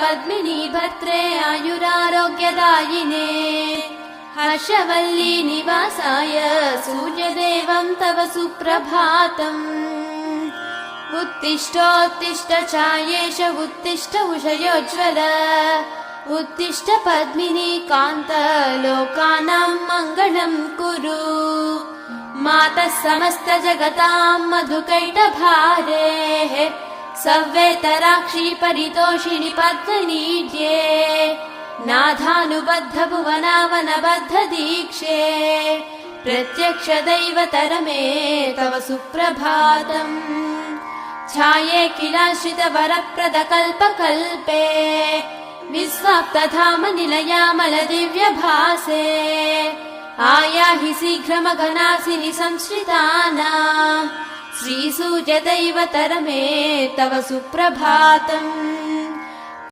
पद्मिनी भर्त्रे आयुरारोग्यदायिने हर्षवल्ली निवासाय सूर्यदेवं तव सुप्रभातम् उत्तिष्ठोत्तिष्ठ चायेश उत्तिष्ठ उषयोज्ज्वल उत्तिष्ठ पद्मिनी कान्त लोकानां मङ्गलं कुरु मातः समस्त जगतां मधुकैटभारेः सव्येतराक्षी परितोषिणि पद्मनीड्ये नाथानुबद्ध भुवनावनबद्ध दीक्षे प्रत्यक्ष दैवतरमे तव सुप्रभातम् छाये किलाश्रित वरप्रद कल्पकल्पे विस्वाप्तधाम निलयामल दिव्यभासे आयाहि शीघ्रमघनासिनि संश्रितानां श्रीसूर्यदैवतरमे तव सुप्रभातम्।